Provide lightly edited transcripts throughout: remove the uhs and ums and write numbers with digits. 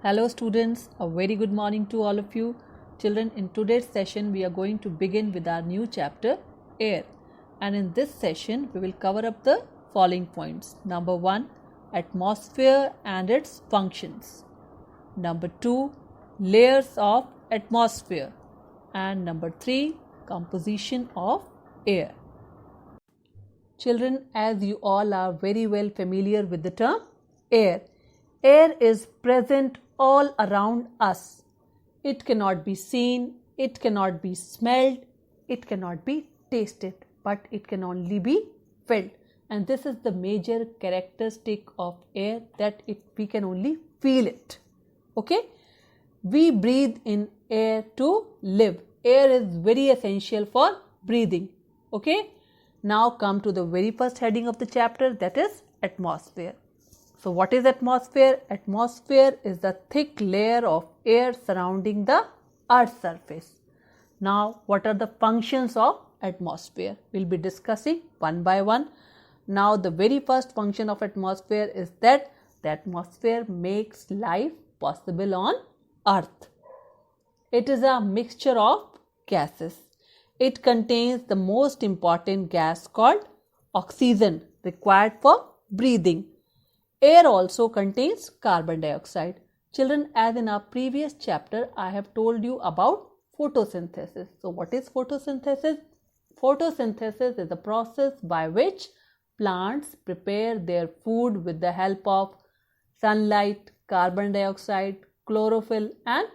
Hello students, a very good morning to all of you. Children, in today's session we are going to begin with our new chapter Air, and in this session we will cover up the following points. Number 1, atmosphere and its functions. Number 2, layers of atmosphere, and number 3, composition of air. Children, as you all are very well familiar with the term air, air is present all around us. It cannot be seen, it cannot be smelled, it cannot be tasted, but it can only be felt. And this is the major characteristic of air, that we can only feel it. Okay? We breathe in air to live. Air is very essential for breathing. Okay? Now come to the very first heading of the chapter, that is atmosphere. So what is atmosphere? Atmosphere is the thick layer of air surrounding the Earth's surface. Now what are the functions of atmosphere? We'll be discussing one by one. Now the very first function of atmosphere is that the atmosphere makes life possible on Earth. It is a mixture of gases. It contains the most important gas called oxygen, required for breathing. Air also contains carbon dioxide. Children, as in our previous chapter, I have told you about photosynthesis. So what is photosynthesis? Photosynthesis is a process by which plants prepare their food with the help of sunlight, carbon dioxide, chlorophyll and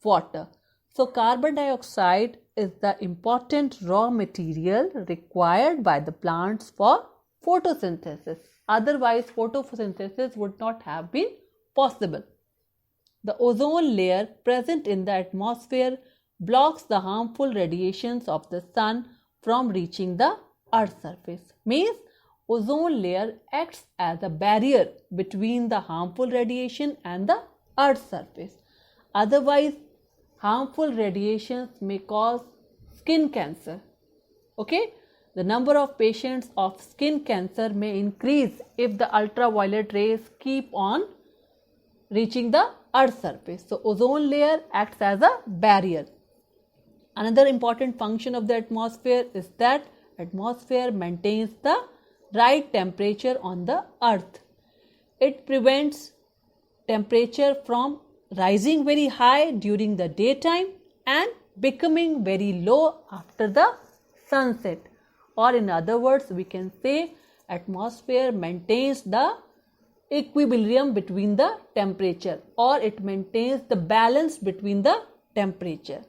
water. So carbon dioxide is the important raw material required by the plants for photosynthesis. Otherwise, photosynthesis would not have been possible. The ozone layer present in the atmosphere blocks the harmful radiations of the sun from reaching the Earth's surface. Means, ozone layer acts as a barrier between the harmful radiation and the Earth's surface. Otherwise, harmful radiations may cause skin cancer. Okay? The number of patients of skin cancer may increase if the ultraviolet rays keep on reaching the Earth's surface. So, ozone layer acts as a barrier. Another important function of the atmosphere is that atmosphere maintains the right temperature on the Earth. It prevents temperature from rising very high during the daytime and becoming very low after the sunset. Or in other words, we can say atmosphere maintains the equilibrium between the temperature, or it maintains the balance between the temperature.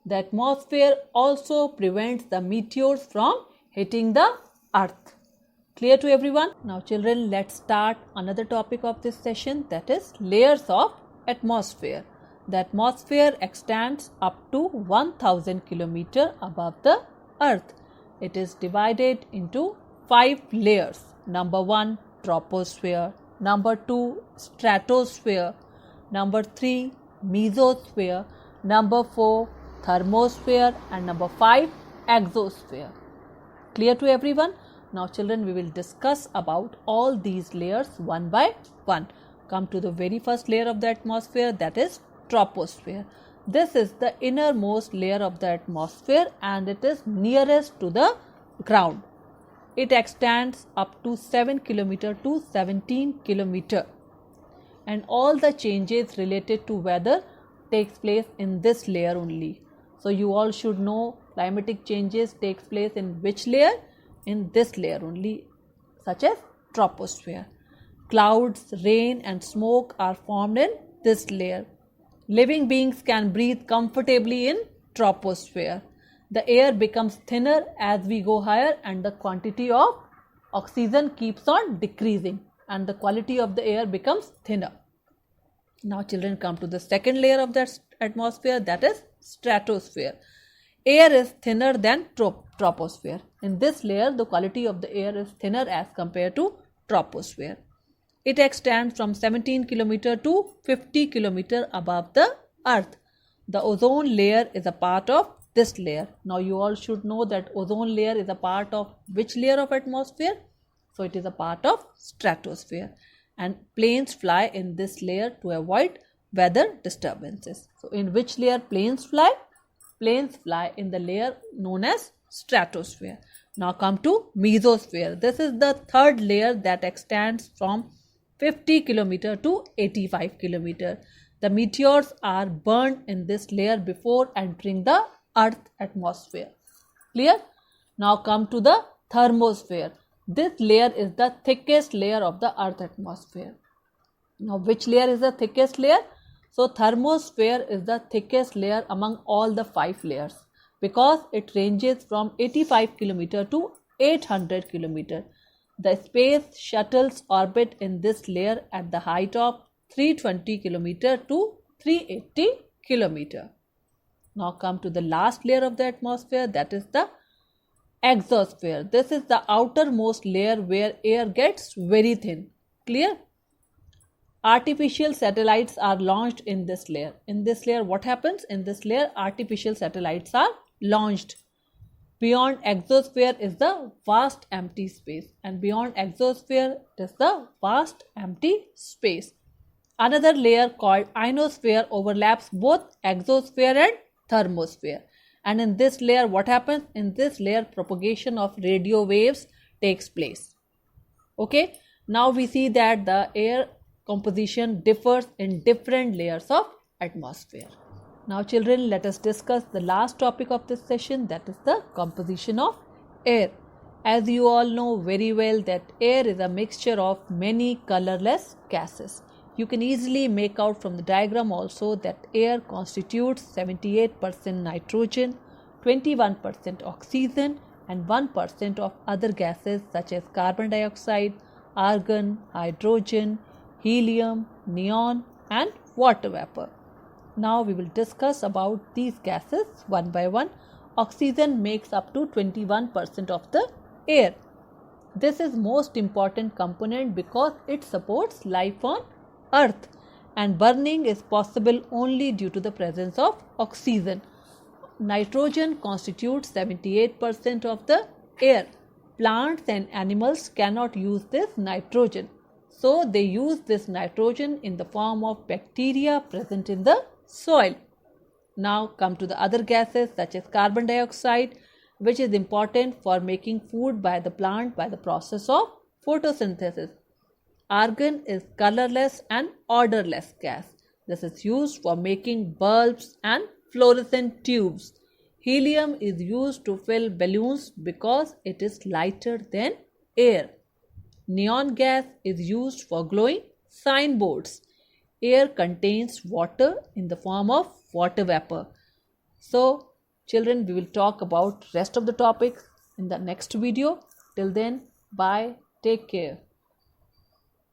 The atmosphere also prevents the meteors from hitting the Earth. Clear to everyone? Now children, let's start another topic of this session, that is layers of atmosphere. The atmosphere extends up to 1000 km above the Earth. It is divided into 5 layers. Number 1, troposphere. Number 2, stratosphere. Number 3, mesosphere. Number 4, thermosphere. And number 5, exosphere. Clear to everyone? Now children, we will discuss about all these layers one by one. Come to the very first layer of the atmosphere, that is troposphere. This is the innermost layer of the atmosphere and it is nearest to the ground. It extends up to 7 km to 17 km. And all the changes related to weather takes place in this layer only. So you all should know climatic changes takes place in which layer? In this layer only, such as troposphere. Clouds, rain and smoke are formed in this layer. Living beings can breathe comfortably in troposphere. The air becomes thinner as we go higher and the quantity of oxygen keeps on decreasing and the quality of the air becomes thinner. Now children, come to the second layer of the atmosphere, that is stratosphere. Air is thinner than troposphere. In this layer, the quality of the air is thinner as compared to troposphere. It extends from 17 km to 50 km above the Earth. The ozone layer is a part of this layer. Now you all should know that ozone layer is a part of which layer of atmosphere? So it is a part of stratosphere. And planes fly in this layer to avoid weather disturbances. So in which layer planes fly? Planes fly in the layer known as stratosphere. Now come to mesosphere. This is the third layer that extends from 50 kilometer to 85 kilometer. The meteors are burned in this layer before entering the Earth atmosphere. Clear? Now come to the thermosphere. This layer is the thickest layer of the Earth atmosphere. Now which layer is the thickest layer? So thermosphere is the thickest layer among all the 5 layers because it ranges from 85 kilometer to 800 kilometer. The space shuttles orbit in this layer at the height of 320 kilometer to 380 kilometer. Now come to the last layer of the atmosphere, that is the exosphere. This is the outermost layer where air gets very thin. Clear? Artificial satellites are launched in this layer. In this layer, what happens? In this layer, artificial satellites are launched. Beyond exosphere is the vast empty space, and beyond exosphere is the vast empty space. Another layer called ionosphere overlaps both exosphere and thermosphere. And in this layer, what happens? In this layer, propagation of radio waves takes place. Okay, now we see that the air composition differs in different layers of atmosphere. Now children, let us discuss the last topic of this session, that is the composition of air. As you all know very well that air is a mixture of many colorless gases. You can easily make out from the diagram also that air constitutes 78% nitrogen, 21% oxygen and 1% of other gases such as carbon dioxide, argon, hydrogen, helium, neon and water vapor. Now we will discuss about these gases one by one. Oxygen makes up to 21% of the air. This is most important component because it supports life on Earth, and burning is possible only due to the presence of oxygen. Nitrogen constitutes 78% of the air. Plants and animals cannot use this nitrogen. So they use this nitrogen in the form of bacteria present in the soil. Now come to the other gases such as carbon dioxide, which is important for making food by the plant by the process of photosynthesis. Argon is colorless and odorless gas. This is used for making bulbs and fluorescent tubes. Helium is used to fill balloons because it is lighter than air. Neon gas is used for glowing signboards. Air contains water in the form of water vapor. So, children, we will talk about rest of the topics in the next video. Till then, bye. Take care.